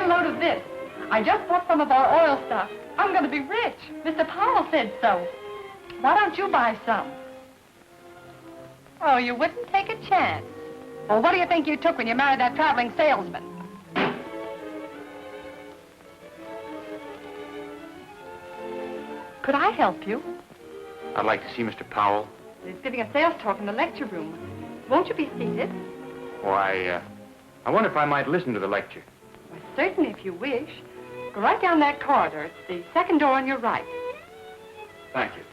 get a load of this. I just bought some of our oil stuff. I'm going to be rich. Mr. Powell said so. Why don't you buy some? Oh, you wouldn't take a chance. Well, what do you think you took when you married that traveling salesman? Could I help you? I'd like to see Mr. Powell. He's giving a sales talk in the lecture room. Won't you be seated? Why, I wonder if I might listen to the lecture. Well, certainly, if you wish. Go right down that corridor. It's the second door on your right. Thank you.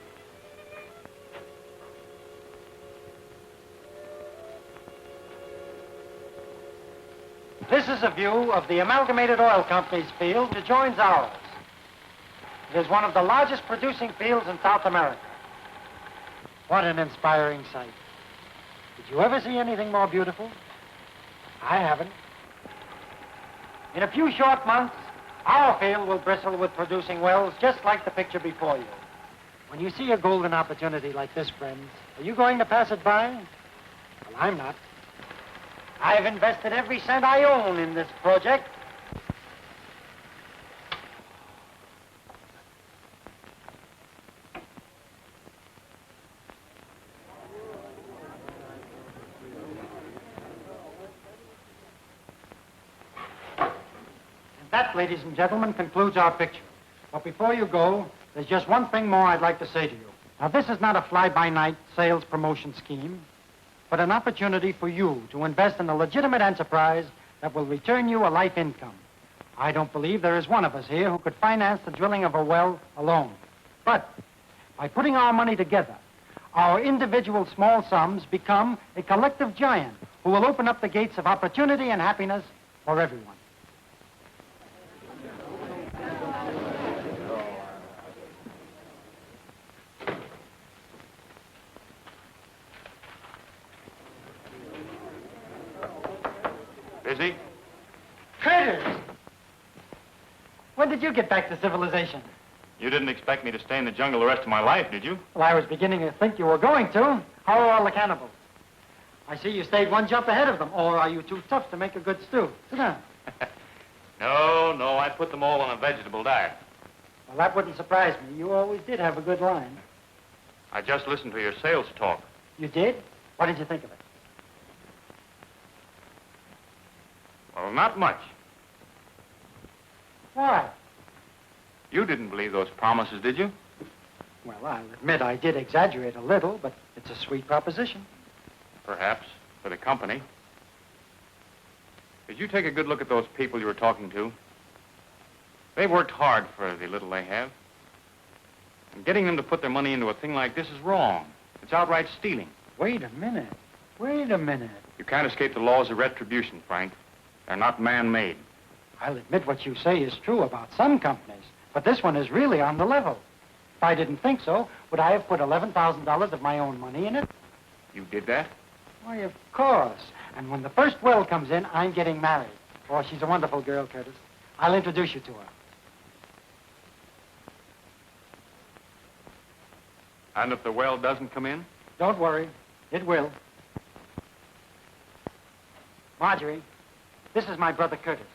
This is a view of the Amalgamated Oil Company's field that joins ours. It is one of the largest producing fields in South America. What an inspiring sight. Did you ever see anything more beautiful? I haven't. In a few short months, our field will bristle with producing wells just like the picture before you. When you see a golden opportunity like this, friends, are you going to pass it by? Well, I'm not. I've invested every cent I own in this project. That, ladies and gentlemen, concludes our picture. But before you go, there's just one thing more I'd like to say to you. Now, this is not a fly-by-night sales promotion scheme, but an opportunity for you to invest in a legitimate enterprise that will return you a life income. I don't believe there is one of us here who could finance the drilling of a well alone. But by putting our money together, our individual small sums become a collective giant who will open up the gates of opportunity and happiness for everyone. Busy? Curtis! When did you get back to civilization? You didn't expect me to stay in the jungle the rest of my life, did you? Well, I was beginning to think you were going to. How are all the cannibals? I see you stayed one jump ahead of them, or are you too tough to make a good stew? Sit down. No, I put them all on a vegetable diet. Well, that wouldn't surprise me. You always did have a good line. I just listened to your sales talk. You did? What did you think of it? Well, not much. Why? You didn't believe those promises, did you? Well, I'll admit I did exaggerate a little, but it's a sweet proposition. Perhaps, for the company. Did you take a good look at those people you were talking to? They've worked hard for the little they have. And getting them to put their money into a thing like this is wrong. It's outright stealing. Wait a minute. Wait a minute. You can't escape the laws of retribution, Frank. They're not man-made. I'll admit what you say is true about some companies, but this one is really on the level. If I didn't think so, would I have put $11,000 of my own money in it? You did that? Why, of course. And when the first well comes in, I'm getting married. Oh, she's a wonderful girl, Curtis. I'll introduce you to her. And if the well doesn't come in? Don't worry. It will. Marjorie, this is my brother Curtis.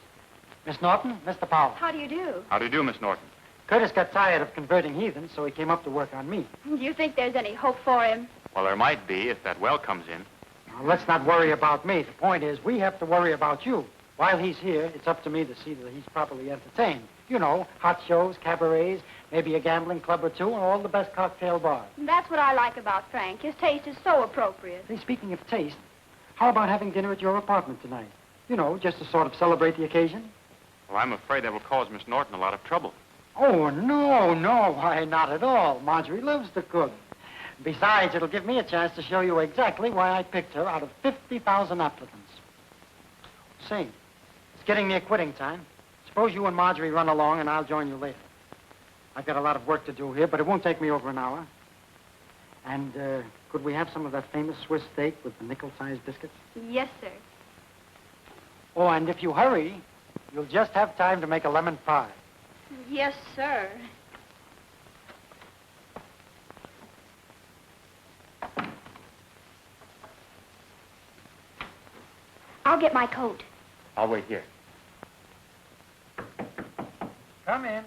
Miss Norton, Mr. Powell. How do you do? How do you do, Miss Norton? Curtis got tired of converting heathens, so he came up to work on me. Do you think there's any hope for him? Well, there might be if that well comes in. Now, let's not worry about me. The point is, we have to worry about you. While he's here, it's up to me to see that he's properly entertained. You know, hot shows, cabarets, maybe a gambling club or two, and all the best cocktail bars. That's what I like about Frank. His taste is so appropriate. Hey, speaking of taste, how about having dinner at your apartment tonight? You know, just to sort of celebrate the occasion. Well, I'm afraid that will cause Miss Norton a lot of trouble. Oh, no, why, not at all. Marjorie loves to cook. Besides, it'll give me a chance to show you exactly why I picked her out of 50,000 applicants. Say, it's getting near quitting time. Suppose you and Marjorie run along and I'll join you later. I've got a lot of work to do here, but it won't take me over an hour. And, could we have some of that famous Swiss steak with the nickel-sized biscuits? Yes, sir. Oh, and if you hurry, you'll just have time to make a lemon pie. Yes, sir. I'll get my coat. I'll wait here. Come in.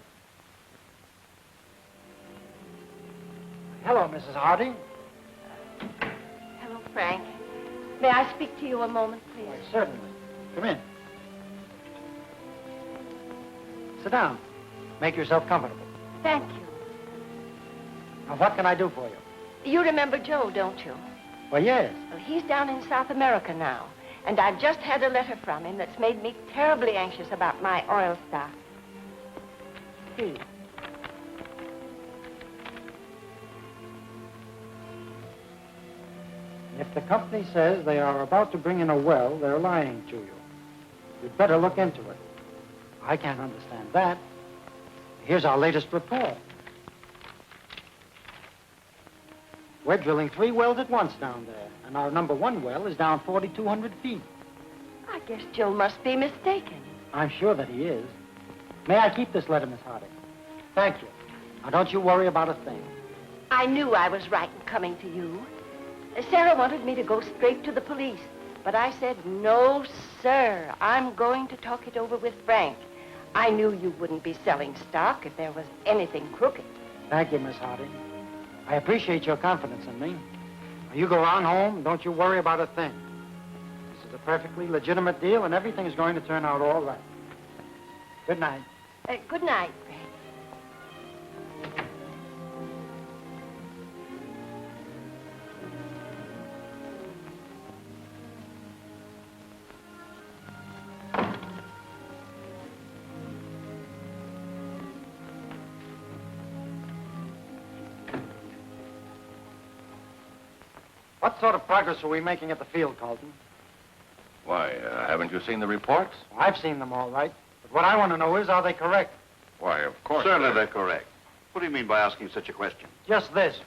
Hello, Mrs. Hardy. Hello, Frank. May I speak to you a moment, please? Why, certainly. Come in. Sit down. Make yourself comfortable. Thank you. Now, what can I do for you? You remember Joe, don't you? Well, yes. Well, he's down in South America now, and I've just had a letter from him that's made me terribly anxious about my oil stock. Please. If the company says they are about to bring in a well, they're lying to you. You'd better look into it. I can't understand that. Here's our latest report. We're drilling 3 wells at once down there, and our number 1 well is down 4,200 feet. I guess Joe must be mistaken. I'm sure that he is. May I keep this letter, Miss Hardy? Thank you. Now, don't you worry about a thing. I knew I was right in coming to you. Sarah wanted me to go straight to the police, but I said, no, sir. I'm going to talk it over with Frank. I knew you wouldn't be selling stock if there was anything crooked. Thank you, Miss Hardy. I appreciate your confidence in me. Now, you go on home, don't you worry about a thing. This is a perfectly legitimate deal, and everything is going to turn out all right. Good night. Good night, Frank. What sort of progress are we making at the field, Carlton? Why, haven't you seen the reports? I've seen them all right, but what I want to know is, are they correct? Why, of course. Certainly they're correct. What do you mean by asking such a question? Just this.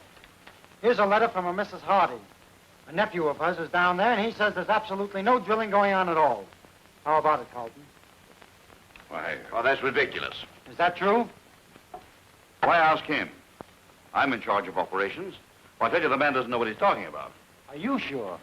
Here's a letter from a Mrs. Hardy. A nephew of hers is down there, and he says there's absolutely no drilling going on at all. How about it, Carlton? Why, Oh, that's ridiculous. Is that true? Why ask him? I'm in charge of operations. Well, I tell you, the man doesn't know what he's talking about. Are you sure?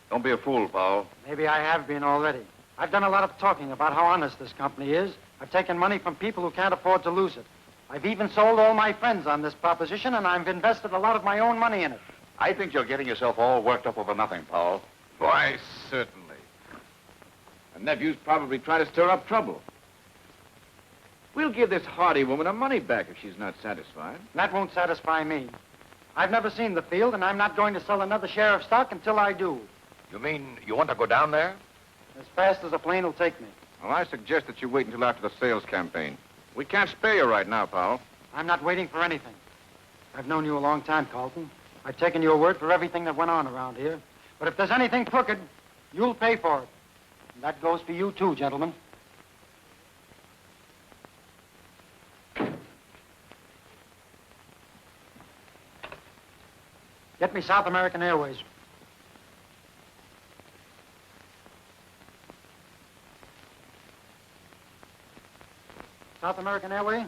Don't be a fool, Powell. Maybe I have been already. I've done a lot of talking about how honest this company is. I've taken money from people who can't afford to lose it. I've even sold all my friends on this proposition, and I've invested a lot of my own money in it. I think you're getting yourself all worked up over nothing, Powell. why, certainly. The nephew's probably trying to stir up trouble. We'll give this Hardy woman her money back if she's not satisfied. That won't satisfy me. I've never seen the field, and I'm not going to sell another share of stock until I do. You mean you want to go down there? As fast as a plane will take me. Well, I suggest that you wait until after the sales campaign. We can't spare you right now, Powell. I'm not waiting for anything. I've known you a long time, Carlton. I've taken your word for everything that went on around here. But if there's anything crooked, you'll pay for it. And that goes for you, too, gentlemen. Get me South American Airways. South American Airway?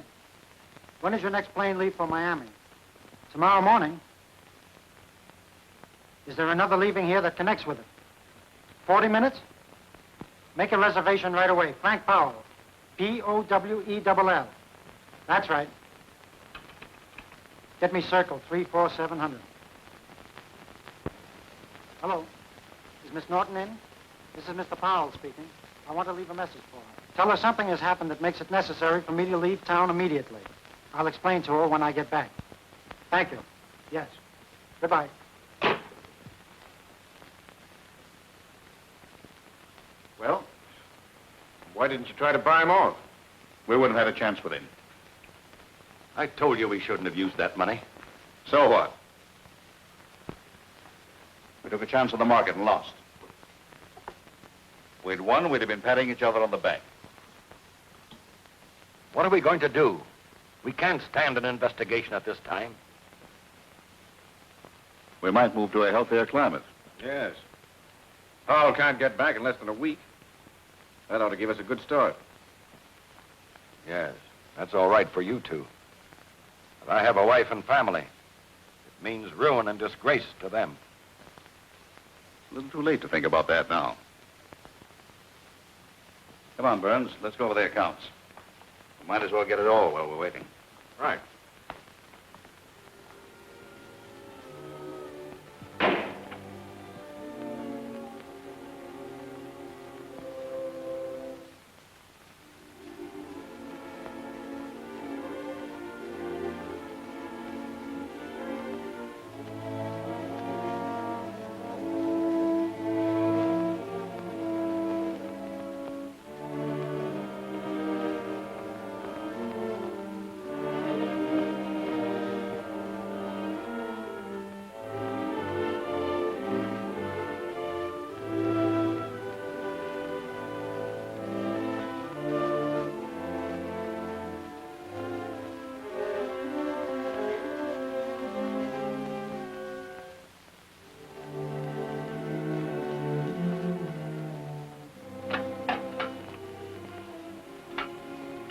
When is your next plane leave for Miami? Tomorrow morning. Is there another leaving here that connects with it? 40 minutes? Make a reservation right away. Frank Powell. Powell. That's right. Get me Circle 34700. Hello. Is Miss Norton in? This is Mr. Powell speaking. I want to leave a message for her. Tell her something has happened that makes it necessary for me to leave town immediately. I'll explain to her when I get back. Thank you. Yes. Goodbye. Well, why didn't you try to buy him off? We wouldn't have had a chance with him. I told you we shouldn't have used that money. So what? We took a chance on the market and lost. If we'd won, we'd have been patting each other on the back. What are we going to do? We can't stand an investigation at this time. We might move to a healthier climate. Yes. Powell can't get back in less than a week. That ought to give us a good start. Yes, that's all right for you two. But I have a wife and family. It means ruin and disgrace to them. A little too late to think about that now. Come on, Burns. Let's go over the accounts. Might as well get it all while we're waiting. Right.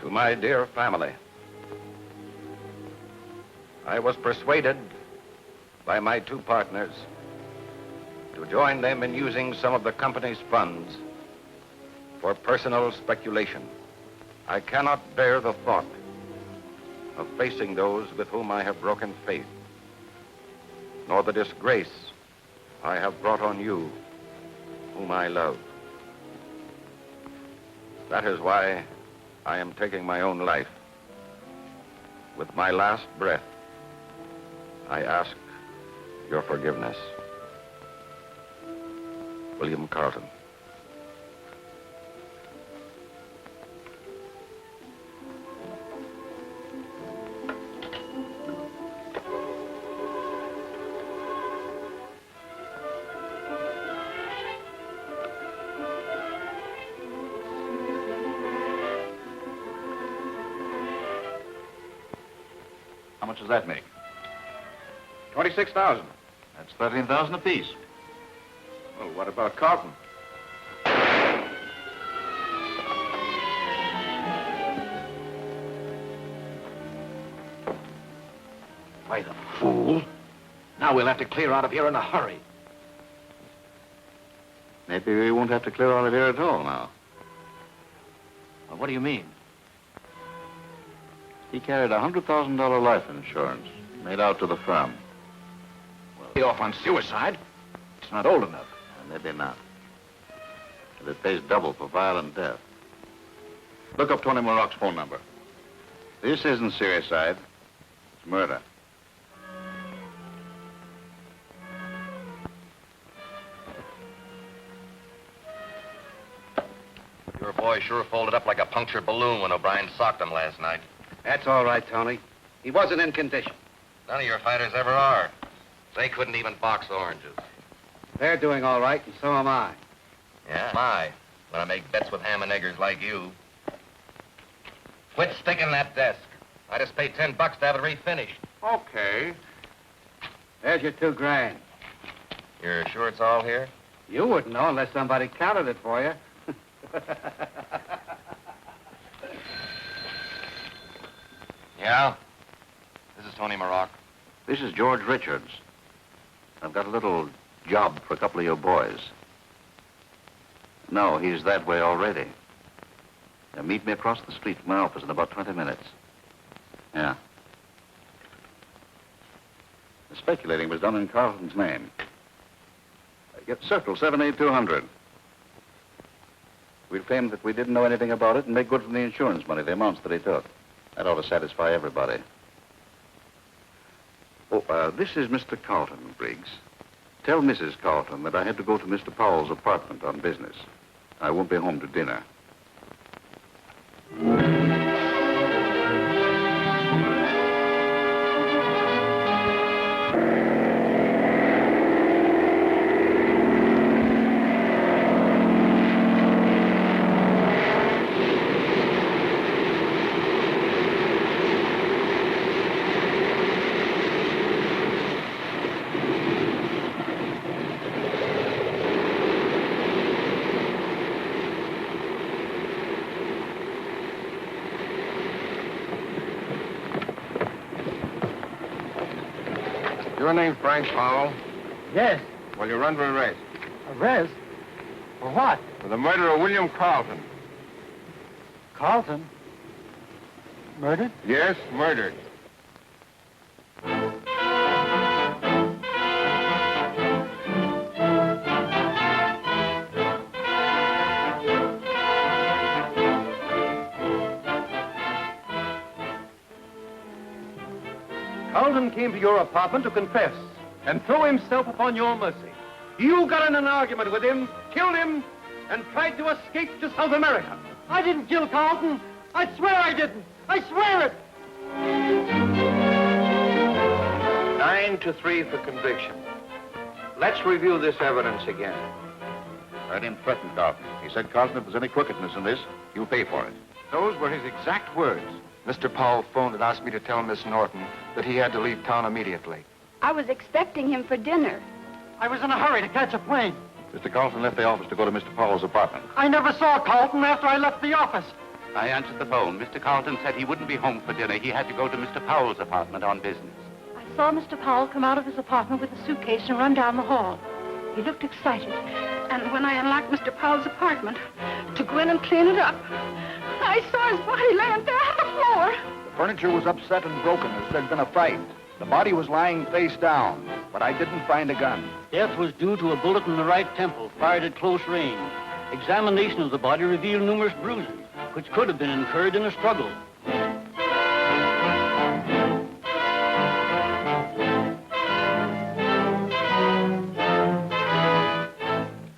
To my dear family, I was persuaded by my two partners to join them in using some of the company's funds for personal speculation. I cannot bear the thought of facing those with whom I have broken faith, nor the disgrace I have brought on you, whom I love. That is why I am taking my own life. With my last breath, I ask your forgiveness. William Carlton. How much does that make? 26,000. That's 13,000 apiece. Well, what about Carlton? Why, the fool. Now we'll have to clear out of here in a hurry. Maybe we won't have to clear out of here at all now. Well, what do you mean? He carried a $100,000 life insurance made out to the firm. Well, be off on suicide. It's not old enough. Maybe not. But it pays double for violent death. Look up Tony Marock's phone number. This isn't suicide. It's murder. Your boy sure folded up like a punctured balloon when O'Brien socked him last night. That's all right, Tony. He wasn't in condition. None of your fighters ever are. They couldn't even box oranges. They're doing all right, and so am I. Yeah? My. When I make bets with ham and eggers like you. Quit sticking that desk. I just paid $10 to have it refinished. Okay. There's your $2,000. You're sure it's all here? You wouldn't know unless somebody counted it for you. Yeah? This is Tony Marock. This is George Richards. I've got a little job for a couple of your boys. No, he's that way already. Now, meet me across the street from my office in about 20 minutes. Yeah. The speculating was done in Carlton's name. Get Circle 78200. We'll claim that we didn't know anything about it and make good from the insurance money, the amounts that he took. That ought to satisfy everybody. Oh, this is Mr. Carlton, Briggs. Tell Mrs. Carlton that I had to go to Mr. Powell's apartment on business. I won't be home to dinner. Your name Frank Powell? Yes. Well, you're under arrest Arrest? For what? for the murder of William Carlton. Carlton? Murdered? Yes, murdered. Carlton came to your apartment to confess and throw himself upon your mercy. You got in an argument with him, killed him, and tried to escape to South America. I didn't kill Carlton. I swear I didn't. I swear it. 9-3 for conviction. Let's review this evidence again. Heard him threaten Carlton. He said, Carlton, if there's any crookedness in this, you'll pay for it. Those were his exact words. Mr. Powell phoned and asked me to tell Miss Norton that he had to leave town immediately. I was expecting him for dinner. I was in a hurry to catch a plane. Mr. Carlton left the office to go to Mr. Powell's apartment. I never saw Carlton after I left the office. I answered the phone. Mr. Carlton said he wouldn't be home for dinner. He had to go to Mr. Powell's apartment on business. I saw Mr. Powell come out of his apartment with a suitcase and run down the hall. He looked excited. And when I unlocked Mr. Powell's apartment to go in and clean it up, I saw his body laying there on the floor. The furniture was upset and broken as there'd been a fight. The body was lying face down, but I didn't find a gun. Death was due to a bullet in the right temple, fired at close range. Examination of the body revealed numerous bruises, which could have been incurred in a struggle.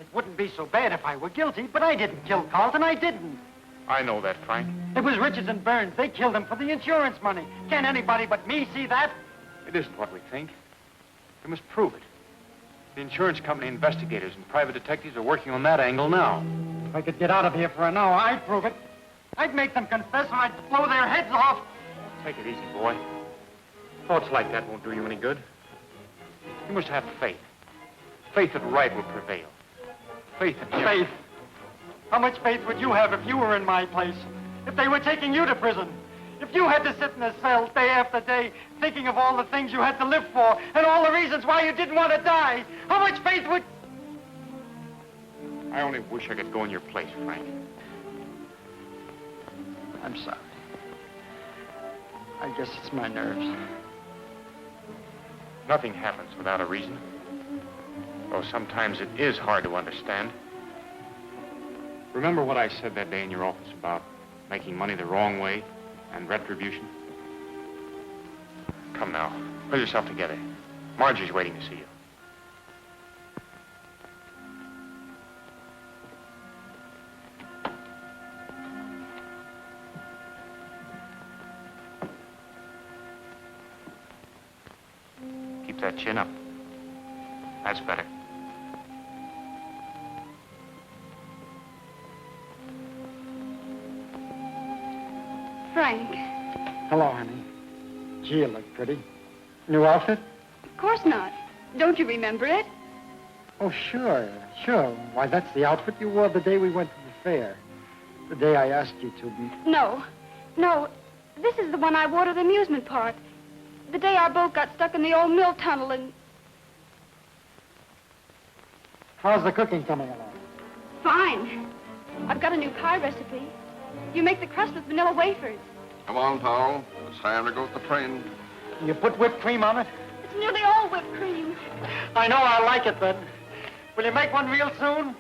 It wouldn't be so bad if I were guilty, but I didn't kill Carlton. I didn't. I know that, Frank. It was Richards and Burns. They killed him for the insurance money. Can't anybody but me see that? It isn't what we think. We must prove it. The insurance company investigators and private detectives are working on that angle now. If I could get out of here for an hour, I'd prove it. I'd make them confess or I'd blow their heads off. Take it easy, boy. Thoughts like that won't do you any good. You must have faith. Faith that right will prevail. Faith in you. Faith? How much faith would you have if you were in my place? If they were taking you to prison? If you had to sit in a cell day after day thinking of all the things you had to live for and all the reasons why you didn't want to die, how much faith would... I only wish I could go in your place, Frank. I'm sorry. I guess it's my nerves. Nothing happens without a reason. Though sometimes it is hard to understand. Remember what I said that day in your office about making money the wrong way and retribution? Come now, pull yourself together. Margie's waiting to see you. Keep that chin up. That's better. Frank. Hello, honey. Gee, you look pretty. New outfit? Of course not. Don't you remember it? Oh, sure. Why, that's the outfit you wore the day we went to the fair. The day I asked you to be... No. This is the one I wore to the amusement park. The day our boat got stuck in the old mill tunnel and... How's the cooking coming along? Fine. I've got a new pie recipe. You make the crust with vanilla wafers. Come on, Powell. It's time to go to the train. You put whipped cream on it? It's nearly all whipped cream. I know I like it, then. Will you make one real soon?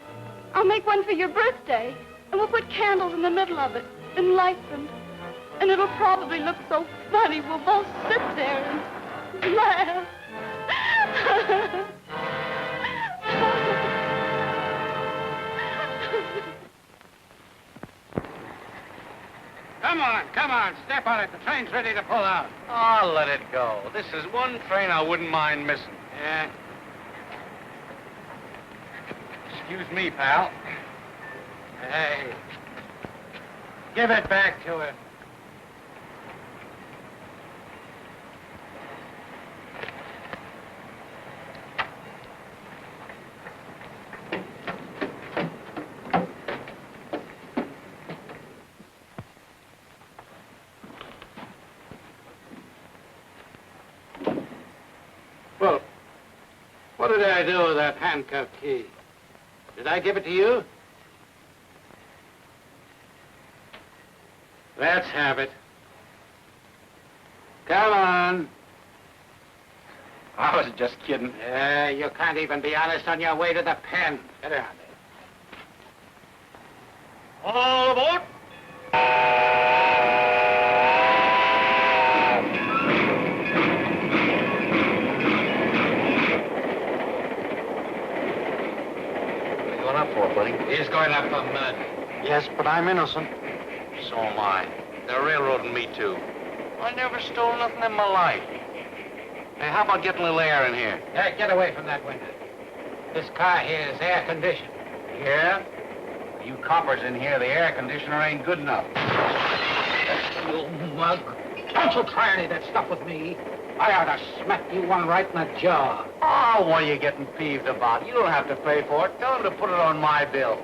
I'll make one for your birthday, and we'll put candles in the middle of it and light them. And it'll probably look so funny we'll both sit there and laugh. Come on, step on it. The train's ready to pull out. Oh, let it go. This is one train I wouldn't mind missing. Yeah. Excuse me, pal. Hey. Give it back to her. Well, what did I do with that handcuff key? Did I give it to you? Let's have it. Come on. I was just kidding. You can't even be honest on your way to the pen. Get around there. All aboard! What are you going up for, buddy? He's going up for mud. Yes, but I'm innocent. So am I. They're railroading me, too. I never stole nothing in my life. Hey, how about getting a little air in here? Hey, get away from that window. This car here is air conditioned. Yeah? You coppers in here, the air conditioner ain't good enough. You mug. Don't you try any of that stuff with me. I ought to smack you one right in the jaw. Oh, what are you getting peeved about? You don't have to pay for it. Tell them to put it on my bill.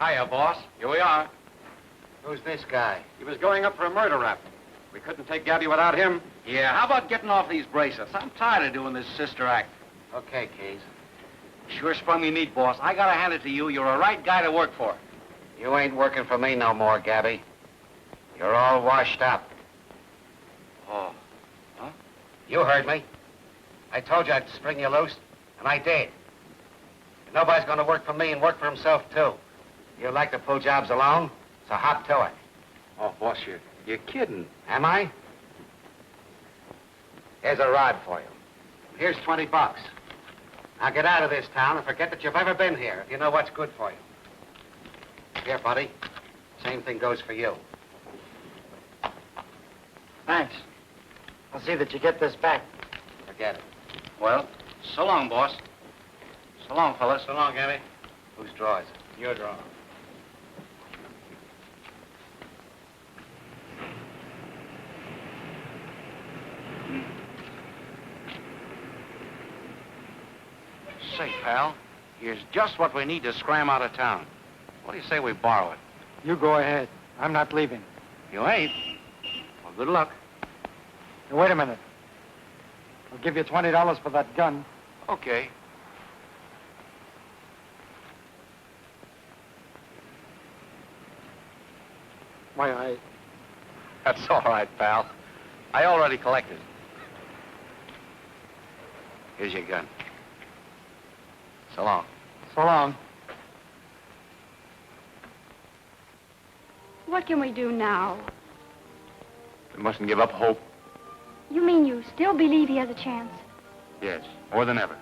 Hiya, boss. Here we are. Who's this guy? He was going up for a murder rap. We couldn't take Gabby without him. Yeah, how about getting off these bracelets? I'm tired of doing this sister act. Okay, Keys. Sure sprung me neat, boss. I gotta hand it to you. You're a right guy to work for. You ain't working for me no more, Gabby. You're all washed up. Oh. Huh? You heard me. I told you I'd spring you loose, and I did. And nobody's gonna work for me and work for himself, too. You like to pull jobs alone, so hop to it. Oh, boss, you're kidding. Am I? Here's a rod for you. Here's 20 bucks. Now get out of this town and forget that you've ever been here, if you know what's good for you. Here, buddy. Same thing goes for you. Thanks. I'll see that you get this back. Forget it. Well, so long, boss. So long, fellas. So long, Gabby. Whose draw is it? Your draw. Say, pal, here's just what we need to scram out of town. What do you say we borrow it? You go ahead. I'm not leaving. You ain't? Well, good luck. Now, wait a minute. I'll give you $20 for that gun. Okay. Why, That's all right, pal. I already collected. Here's your gun. So long. So long. What can we do now? We mustn't give up hope. You mean you still believe he has a chance? Yes, more than ever.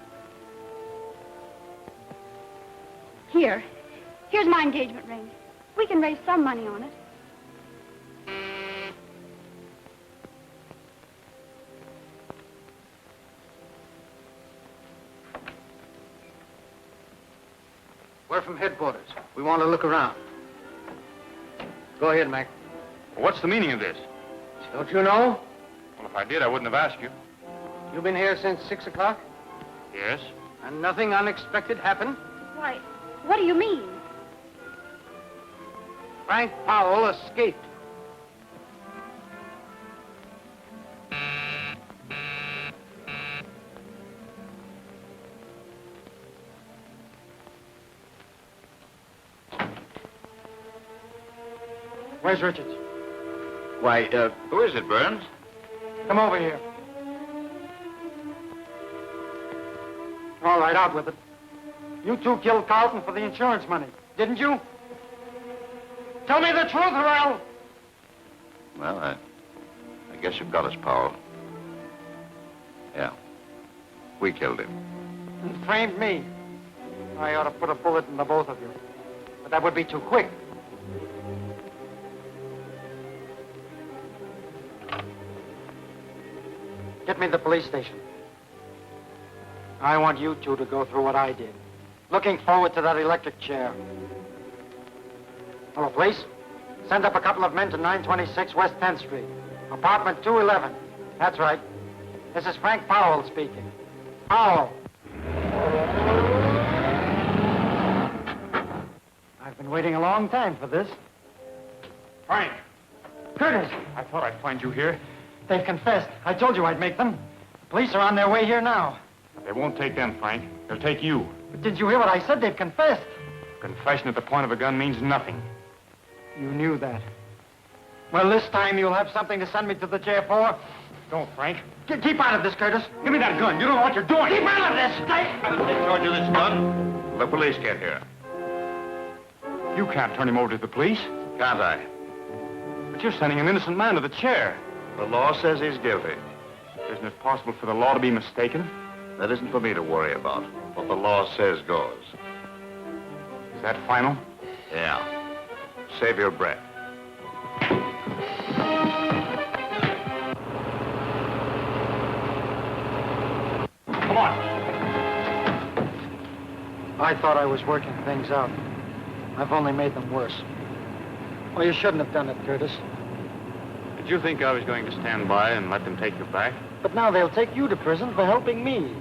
Here's my engagement ring. We can raise some money on it. We're from headquarters. We want to look around. Go ahead, Mac. What's the meaning of this? Don't you know? Well, if I did, I wouldn't have asked you. You've been here since 6 o'clock? Yes? And nothing unexpected happened? Why, what do you mean? Frank Powell escaped. Where's Richards? Why, who is it, Burns? Come over here. All right, out with it. You two killed Carlton for the insurance money, didn't you? Tell me the truth, or I'll... Well, I guess you've got us, Powell. Yeah. We killed him. And framed me. I ought to put a bullet in the both of you. But that would be too quick. Get me to the police station. I want you two to go through what I did. Looking forward to that electric chair. Hello, police? Send up a couple of men to 926 West 10th Street. Apartment 211. That's right. This is Frank Powell speaking. Powell. I've been waiting a long time for this. Frank! Curtis! I thought I'd find you here. They've confessed. I told you I'd make them. The police are on their way here now. They won't take them, Frank. They'll take you. But did you hear what I said? They've confessed. Confession at the point of a gun means nothing. You knew that. Well, this time you'll have something to send me to the jail for. Don't, Frank. Keep out of this, Curtis. Give me that gun. You don't know what you're doing. Keep out of this! They charge you this gun? The police get here. You can't turn him over to the police. Can't I? But you're sending an innocent man to the chair. The law says he's guilty. Isn't it possible for the law to be mistaken? That isn't for me to worry about. What the law says goes. Is that final? Yeah. Save your breath. Come on. I thought I was working things out. I've only made them worse. Well, you shouldn't have done it, Curtis. Did you think I was going to stand by and let them take you back? But now they'll take you to prison for helping me.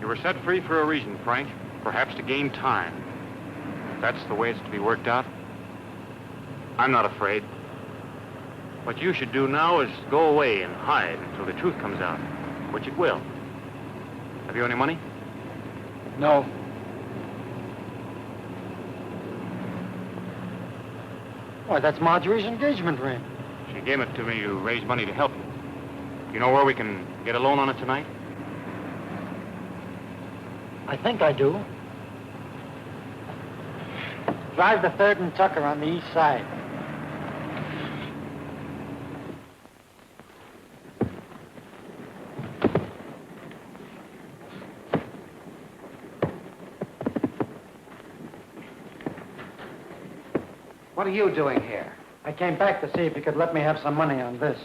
You were set free for a reason, Frank. Perhaps to gain time. If that's the way it's to be worked out, I'm not afraid. What you should do now is go away and hide until the truth comes out, which it will. Have you any money? No. Why, that's Marjorie's engagement ring. She gave it to me to raise money to help you. You know where we can get a loan on it tonight? I think I do. Drive the 3rd and Tucker on the east side. What are you doing here? I came back to see if you could let me have some money on this.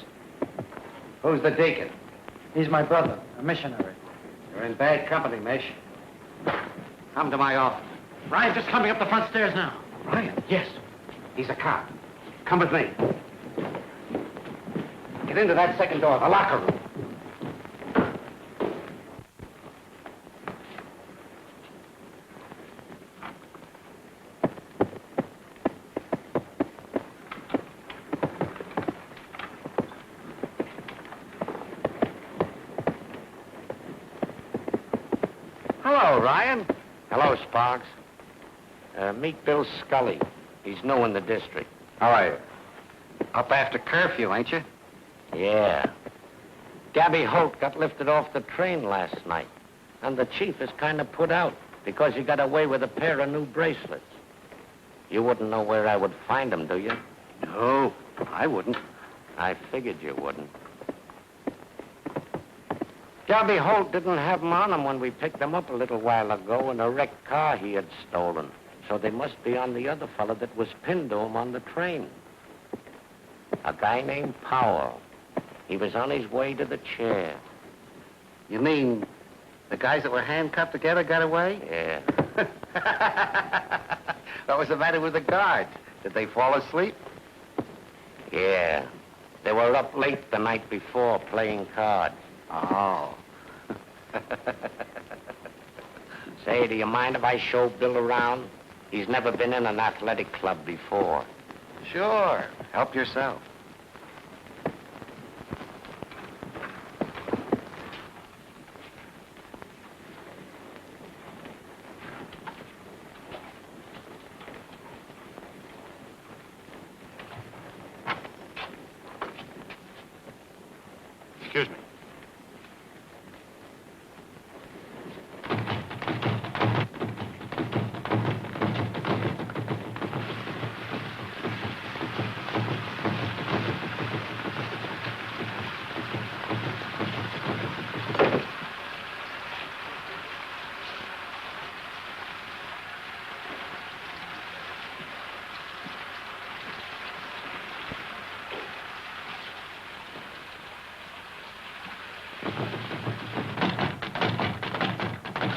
Who's the deacon? He's my brother, a missionary. You're in bad company, Mish. Come to my office. Ryan's just coming up the front stairs now. Ryan? Yes. He's a cop. Come with me. Get into that second door, the locker room. Hello, Ryan. Hello, Sparks. Meet Bill Scully. He's new in the district. How are you? Up after curfew, ain't you? Yeah. Gabby Holt got lifted off the train last night. And the chief is kind of put out because he got away with a pair of new bracelets. You wouldn't know where I would find them, do you? No, I wouldn't. I figured you wouldn't. Gabby Holt didn't have them on him when we picked them up a little while ago in a wrecked car he had stolen. So they must be on the other fella that was pinned to him on the train. A guy named Powell. He was on his way to the chair. You mean the guys that were handcuffed together got away? Yeah. What was the matter with the guards? Did they fall asleep? Yeah. They were up late the night before playing cards. Oh. Say, do you mind if I show Bill around? He's never been in an athletic club before. Sure. Help yourself. Excuse me.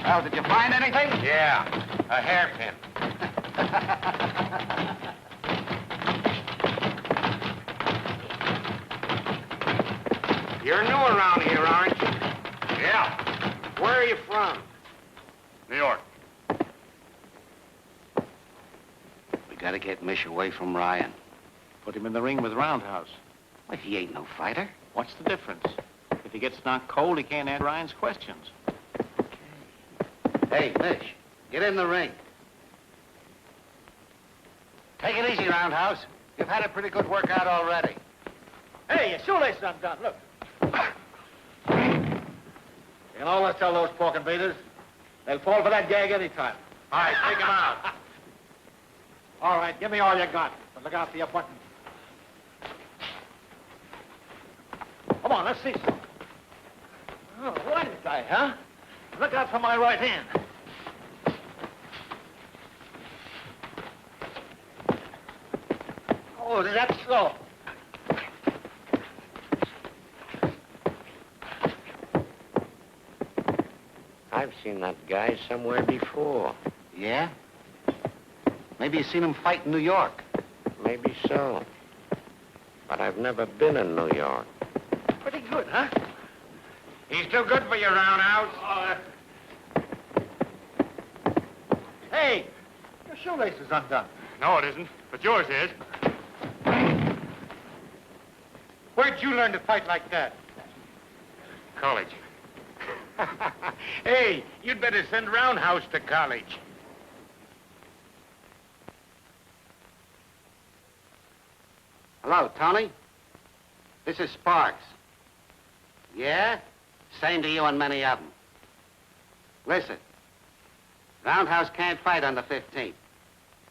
Well, did you find anything? Yeah, a hairpin. Gotta get Mish away from Ryan. Put him in the ring with Roundhouse. Well, he ain't no fighter. What's the difference? If he gets knocked cold, he can't answer Ryan's questions. Hey, Mish, get in the ring. Take it easy, Roundhouse. You've had a pretty good workout already. Hey, your shoelaces undone. Look. You can always tell those pork and beaters. They'll fall for that gag any time. All right, take him out. All right, give me all you got. But look out for your button. Come on, let's see. Oh, wise guy, huh? Look out for my right hand. Oh, is that so? I've seen that guy somewhere before. Yeah? Maybe you seen him fight in New York. Maybe so. But I've never been in New York. Pretty good, huh? He's too good for you, Roundhouse. Hey, your shoelace is undone. No, it isn't, but yours is. Where'd you learn to fight like that? College. Hey, you'd better send Roundhouse to college. Hello, Tony. This is Sparks. Yeah? Same to you and many of them. Listen, Roundhouse can't fight on the 15th.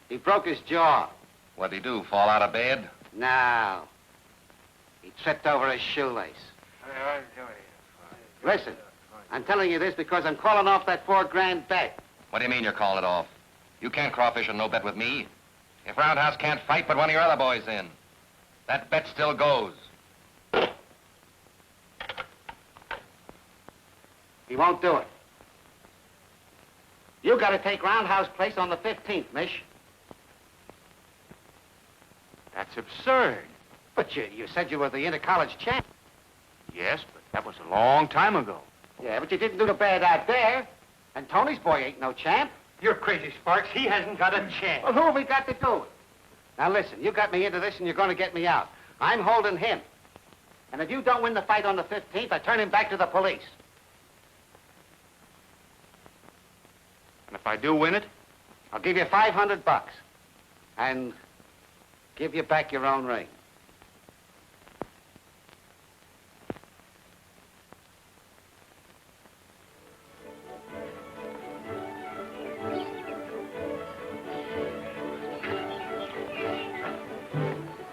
He broke his jaw. What'd he do, fall out of bed? No. He tripped over his shoelace. Listen, I'm telling you this because I'm calling off that $4,000 bet. What do you mean you're calling it off? You can't crawfish on no bet with me. If Roundhouse can't fight, put one of your other boys in. That bet still goes. He won't do it. You got to take Roundhouse place on the 15th, Mish. That's absurd. But you said you were the inter-college champ. Yes, but that was a long time ago. Yeah, but you didn't do the bad out there. And Tony's boy ain't no champ. You're crazy, Sparks. He hasn't got a chance. Well, who have we got to do it? Now, listen, you got me into this and you're going to get me out. I'm holding him. And if you don't win the fight on the 15th, I turn him back to the police. And if I do win it? I'll give you $500. And give you back your own ring.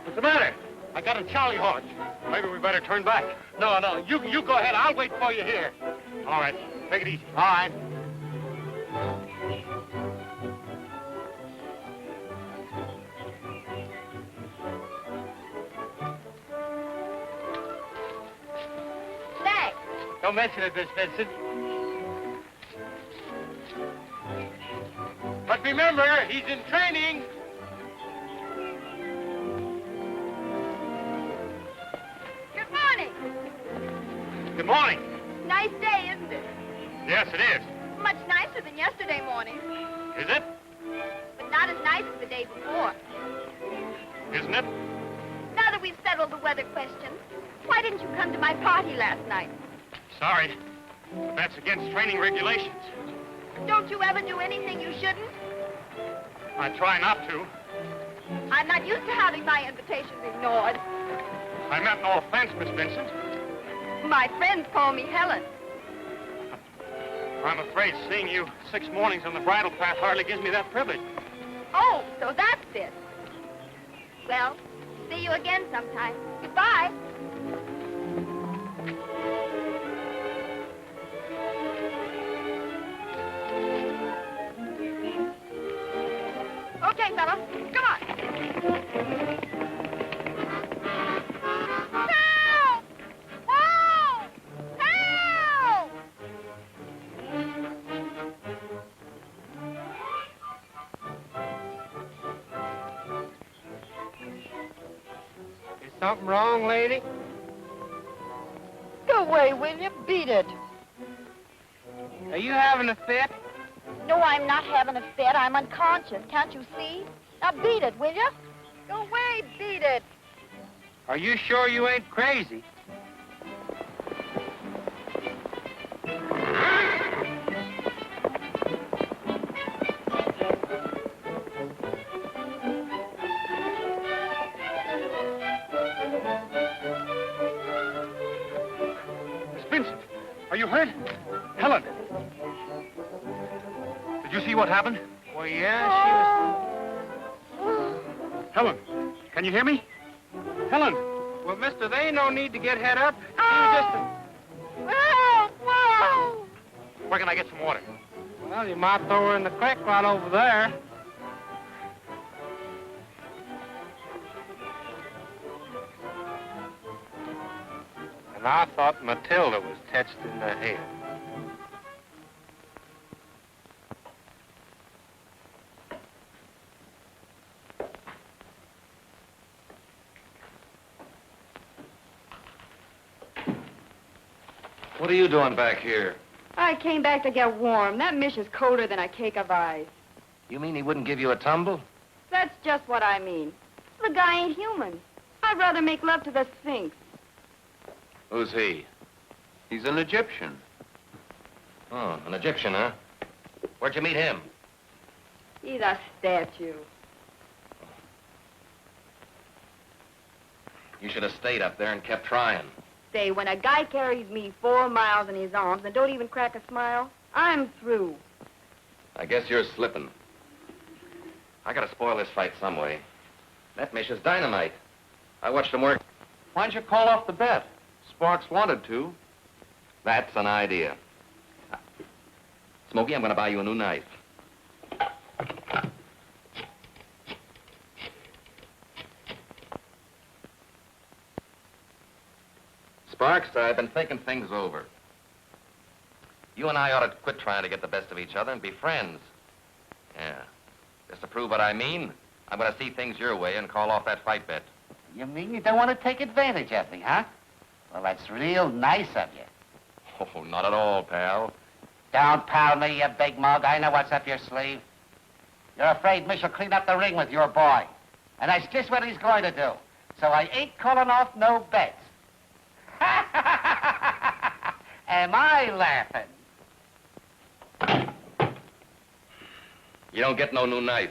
What's the matter? I got a Charlie horse. Maybe we better turn back. No, you go ahead. I'll wait for you here. All right, take it easy. All right. Thanks. Don't mention it, Miss Vincent. But remember, he's in training. Good morning. Good morning. Nice day, isn't it? Yes, it is. Much nicer than yesterday morning. Is it? But not as nice as the day before. Isn't it? Now that we've settled the weather question, why didn't you come to my party last night? Sorry, but that's against training regulations. Don't you ever do anything you shouldn't? I try not to. I'm not used to having my invitations ignored. I meant no offense, Miss Vincent. My friends call me Helen. I'm afraid seeing you 6 mornings on the bridle path hardly gives me that privilege. Oh, so that's it. Well, see you again sometime. Goodbye. Okay, fella, come on. Help! Whoa! Help! Is something wrong, lady? Go away, will you? Beat it. Are you having a fit? No, I'm not having a fit. I'm unconscious. Can't you see? Now beat it, will you? Go away, beat it. Are you sure you ain't crazy? Miss Vincent, are you hurt? Helen. Did you see what happened? Well, yeah, Helen, can you hear me? Helen! Well, mister, there ain't no need to get head up. Whoa! Where can I get some water? Well, you might throw her in the creek right over there. And I thought Matilda was touched in the head. What are you doing back here? I came back to get warm. That mish is colder than a cake of ice. You mean he wouldn't give you a tumble? That's just what I mean. The guy ain't human. I'd rather make love to the Sphinx. Who's he? He's an Egyptian. Oh, an Egyptian, huh? Where'd you meet him? He's a statue. You should have stayed up there and kept trying. Say, when a guy carries me 4 miles in his arms and don't even crack a smile, I'm through. I guess you're slipping. I gotta spoil this fight some way. That mish is dynamite. I watched him work. Why'd you call off the bet? Sparks wanted to. That's an idea. Smokey, I'm gonna buy you a new knife. Sparks, I've been thinking things over. You and I ought to quit trying to get the best of each other and be friends. Yeah. Just to prove what I mean, I'm going to see things your way and call off that fight bet. You mean you don't want to take advantage of me, huh? Well, that's real nice of you. Oh, not at all, pal. Don't pal me, you big mug. I know what's up your sleeve. You're afraid Mish will clean up the ring with your boy. And that's just what he's going to do. So I ain't calling off no bets. Am I laughing? You don't get no new knife.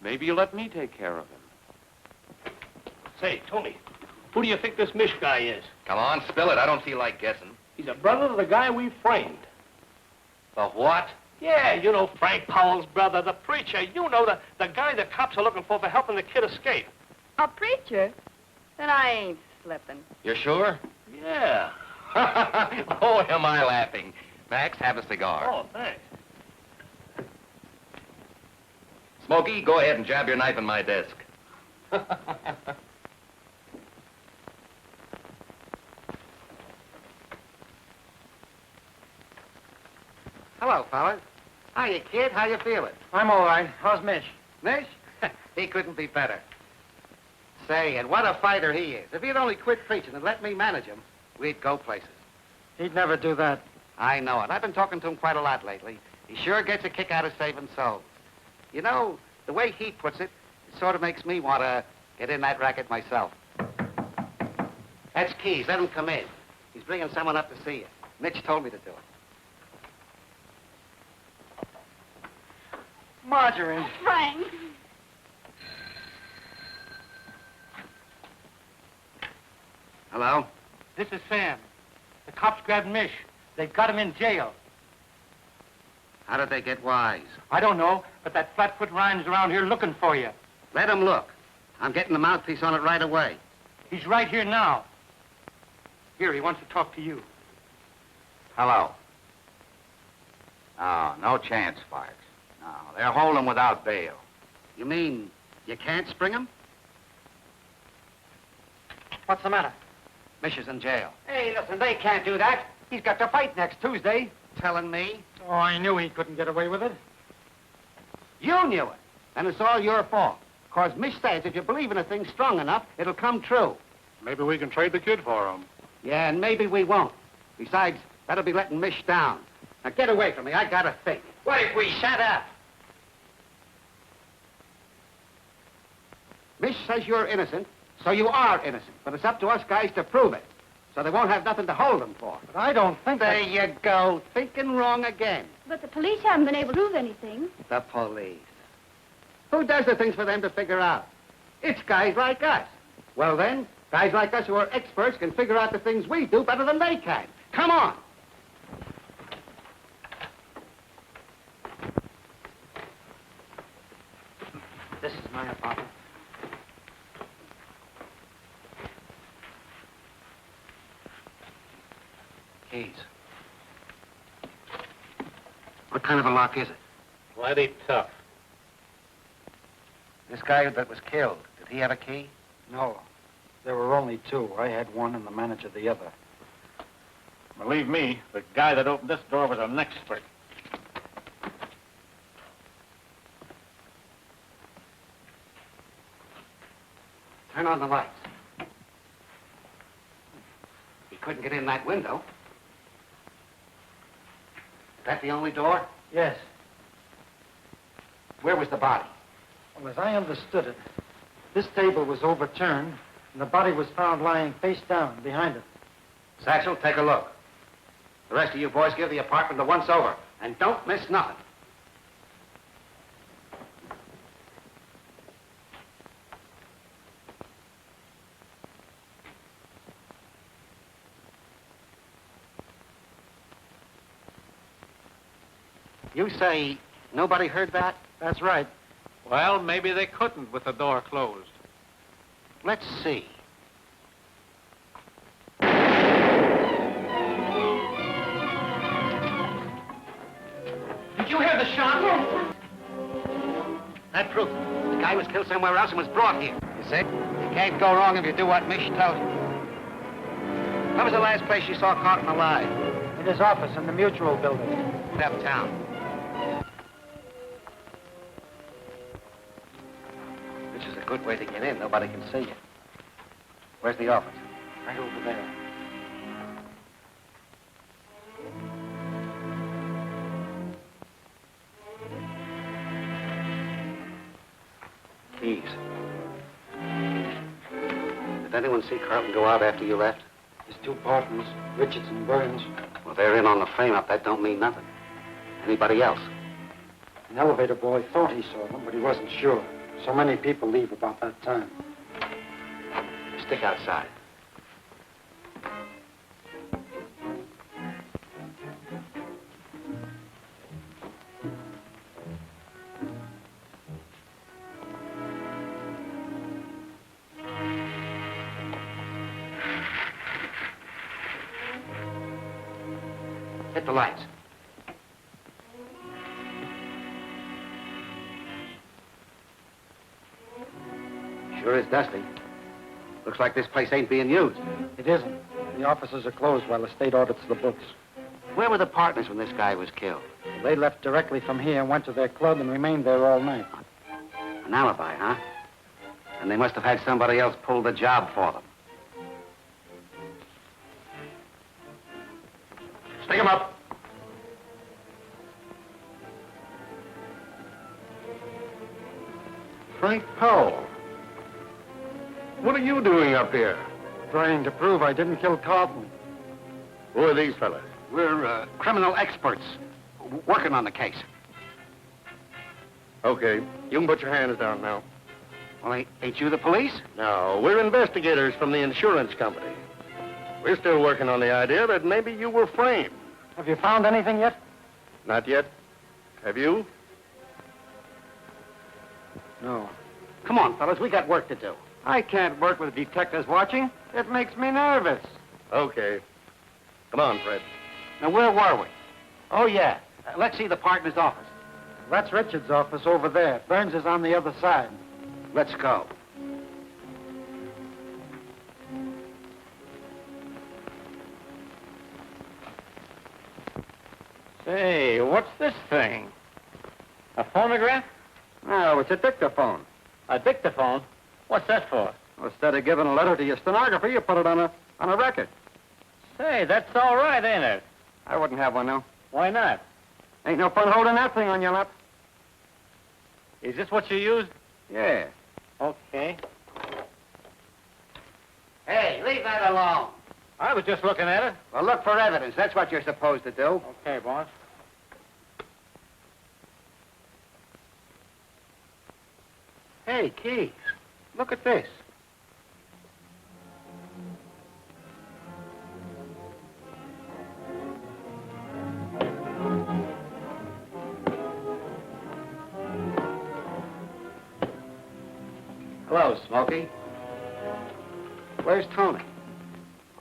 Maybe you let me take care of him. Say, Tony, who do you think this Mish guy is? Come on, spill it. I don't feel like guessing. He's a brother of the guy we framed. The what? Yeah, you know Frank Powell's brother, the preacher. You know, the guy the cops are looking for helping the kid escape. A preacher? Then I ain't slipping. You're sure? Yeah. Oh, am I laughing? Max, have a cigar. Oh, thanks. Smokey, go ahead and jab your knife in my desk. Hello, fellas. Hiya, kid. How you feeling? I'm all right. How's Mish? Mish? He couldn't be better. Say, and what a fighter he is. If he'd only quit preaching and let me manage him, we'd go places. He'd never do that. I know it. I've been talking to him quite a lot lately. He sure gets a kick out of saving souls. You know, the way he puts it, it sort of makes me want to get in that racket myself. That's Keys. Let him come in. He's bringing someone up to see you. Mitch told me to do it. Marjorie. Frank. Hello? This is Sam. The cops grabbed Mish. They've got him in jail. How did they get wise? I don't know, but that flatfoot Ryan's around here looking for you. Let him look. I'm getting the mouthpiece on it right away. He's right here now. Here, he wants to talk to you. Hello. Oh, no chance, Sparks. No, they're holding without bail. You mean you can't spring him? What's the matter? Mish is in jail. Hey, listen, they can't do that. He's got to fight next Tuesday. Telling me? Oh, I knew he couldn't get away with it. You knew it. And it's all your fault. Because Mish says if you believe in a thing strong enough, it'll come true. Maybe we can trade the kid for him. Yeah, and maybe we won't. Besides, that'll be letting Mish down. Now get away from me. I gotta think. What if we... Shut up. Mish says you're innocent, so you are innocent. But it's up to us guys to prove it. So they won't have nothing to hold them for. But I don't think There you go, thinking wrong again. But the police haven't been able to prove anything. The police. Who does the things for them to figure out? It's guys like us. Well then, guys like us who are experts can figure out the things we do better than they can. Come on. This is my apartment. Keys. What kind of a lock is it? Plenty tough. This guy that was killed, did he have a key? No. There were only two. I had one and the manager the other. Believe me, the guy that opened this door was an expert. Turn on the lights. He couldn't get in that window. Is that the only door? Yes. Where was the body? Well, as I understood it, this table was overturned and the body was found lying face down behind it. Satchel, take a look. The rest of you boys give the apartment a once-over. And don't miss nothing. You say nobody heard that? That's right. Well, maybe they couldn't with the door closed. Let's see. Did you hear the shot? Yes, That proves it. The guy was killed somewhere else and was brought here. You see? You can't go wrong if you do what Mish tells you. What was the last place you saw Carlton alive? In his office in the Mutual building. Uptown. Which is a good way to get in. Nobody can see you. Where's the office? Right over there. Keys. Did anyone see Carlton go out after you left? His two partners, Richards and Burns. Well, they're in on the frame-up. That don't mean nothing. Anybody else? An elevator boy thought he saw them, but he wasn't sure. So many people leave about that time. Stick outside. Hit the lights. Sure is dusty. Looks like this place ain't being used. It isn't. The offices are closed while the state audits the books. Where were the partners when this guy was killed? They left directly from here and went to their club and remained there all night. An alibi, huh? And they must have had somebody else pull the job for them. Stick him up. Frank Powell. What are you doing up here? Trying to prove I didn't kill Carlton. Who are these fellas? We're criminal experts working on the case. Okay, you can put your hands down now. Well, ain't you the police? No, we're investigators from the insurance company. We're still working on the idea that maybe you were framed. Have you found anything yet? Not yet. Have you? No. Come on, fellas, we got work to do. I can't work with detectives watching. It makes me nervous. Okay. Come on, Fred. Now, where were we? Oh, yeah. Let's see the partner's office. That's Richards' office over there. Burns is on the other side. Let's go. Say, what's this thing? A phonograph? No, it's a dictaphone. A dictaphone? What's that for? Well, instead of giving a letter to your stenographer, you put it on a record. Say, that's all right, ain't it? I wouldn't have one, no. Why not? Ain't no fun holding that thing on your lap. Is this what you used? Yeah. Okay. was just looking at it. Well, look for evidence. That's what you're supposed to do. Okay, boss. Hey, Keith, look at this. Hello, Smokey. Where's Tony?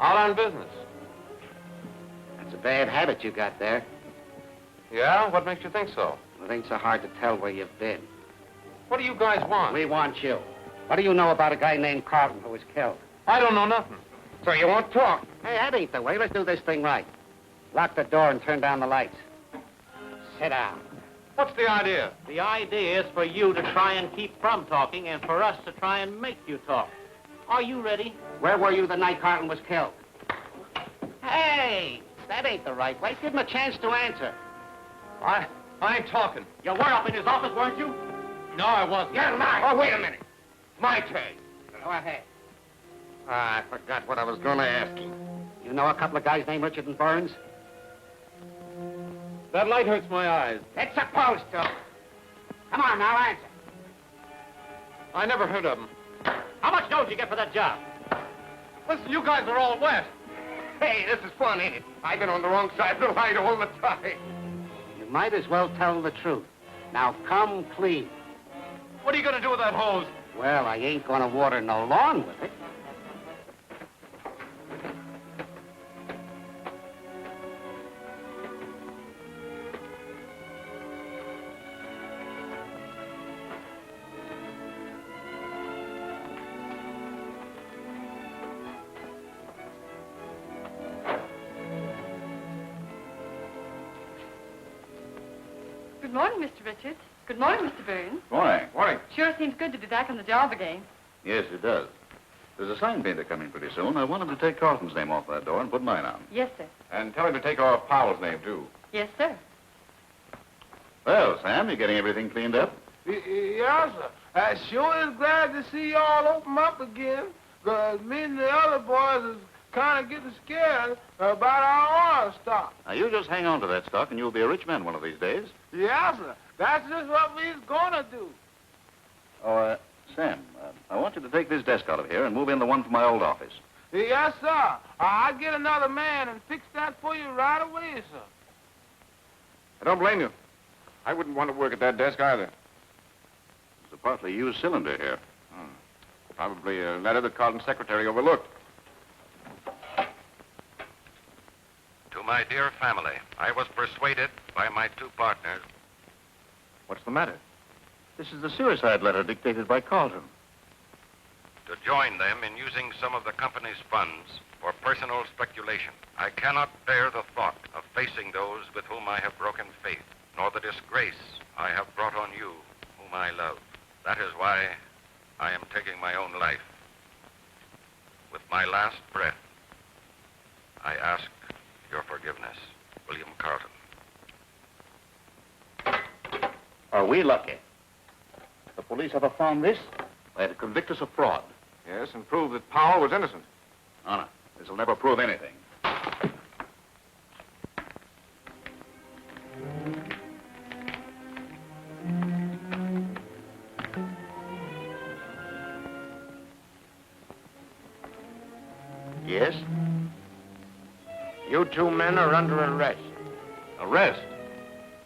Out on business. That's a bad habit you got there. Yeah? What makes you think so? It ain't so hard to tell where you've been. What do you guys want? We want you. What do you know about a guy named Carlton who was killed? I don't know nothing. So you won't talk? Hey, that ain't the way. Let's do this thing right. Lock the door and turn down the lights. Sit down. What's the idea? The idea is for you to try and keep from talking and for us to try and make you talk. Are you ready? Where were you the night Carlton was killed? Hey, that ain't the right way. Give him a chance to answer. I ain't talking. You were up in his office, weren't you? No, I wasn't. You're lying. Oh, wait a minute. My turn. Go ahead. I forgot what I was going to ask you. You know a couple of guys named Richard and Burns? That light hurts my eyes. It's supposed to. Come on, now, answer. I never heard of them. How much dough did you get for that job? Listen, you guys are all wet. Hey, this is fun, ain't it? I've been on the wrong side of the light all the time. You might as well tell the truth. Now, come clean. What are you going to do with that hose? Well, I ain't going to water no lawn with it. Good morning, Mr. Richards. Good morning, Mr. Burns. Morning. Morning. Sure seems good to be back on the job again. Yes, it does. There's a sign painter coming pretty soon. I want him to take Carlton's name off that door and put mine on. Yes, sir. And tell him to take off Powell's name, too. Yes, sir. Well, Sam, you getting everything cleaned up? Yes, sir. I sure is glad to see y'all open up again. Because me and the other boys is kind of getting scared about our oil stock. Now, you just hang on to that stock and you'll be a rich man one of these days. Yes, sir. That's just what we's gonna do. Oh, Sam, I want you to take this desk out of here and move in the one from my old office. Yes, sir. I'll get another man and fix that for you right away, sir. I don't blame you. I wouldn't want to work at that desk either. There's a partly used cylinder here. Probably a letter that Carlton's secretary overlooked. To my dear family, I was persuaded by my two partners. What's the matter? This is the suicide letter dictated by Carlton. To join them in using some of the company's funds for personal speculation. I cannot bear the thought of facing those with whom I have broken faith, nor the disgrace I have brought on you, whom I love. That is why I am taking my own life. With my last breath, I ask your forgiveness, William Carlton. Are we lucky? The police ever found this? They had to convict us of fraud. Yes, and prove that Powell was innocent. No, this will never prove anything. Yes? You two men are under arrest. Arrest?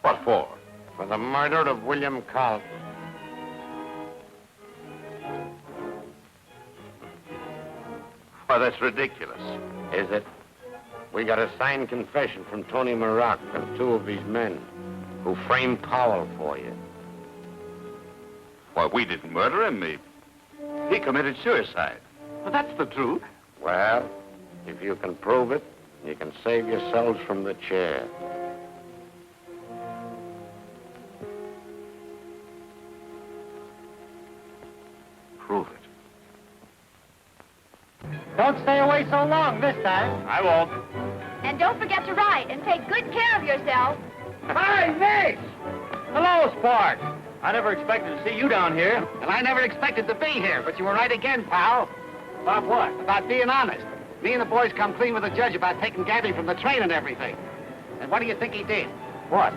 What for? For the murder of William Carlton. Why, that's ridiculous. Is it? We got a signed confession from Tony Maroc of two of his men who framed Powell for you. Why, we didn't murder him. He committed suicide. But that's the truth. Well, if you can prove it, you can save yourselves from the chair. Prove it. Don't stay away so long this time. I won't. And don't forget to write and take good care of yourself. Hi, Mitch! Hello, Spark. I never expected to see you down here. And I never expected to be here, but you were right again, pal. About what? About being honest. Me and the boys come clean with the judge about taking Gabby from the train and everything. And what do you think he did? What?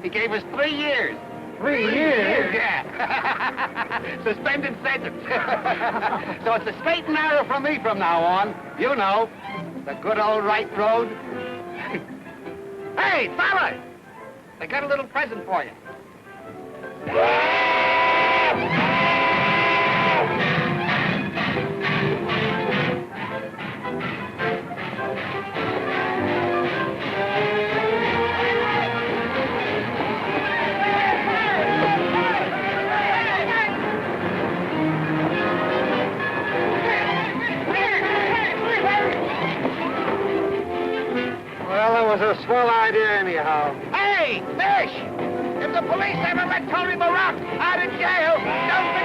He gave us 3 years. 3 years? Yeah. Suspended sentence. So it's a straight and narrow from me from now on. You know, the good old right road. Hey, fella! I got a little present for you. Well, it was a swell idea anyhow. Hey, Fish! If the police ever let Tony Barak out of jail, don't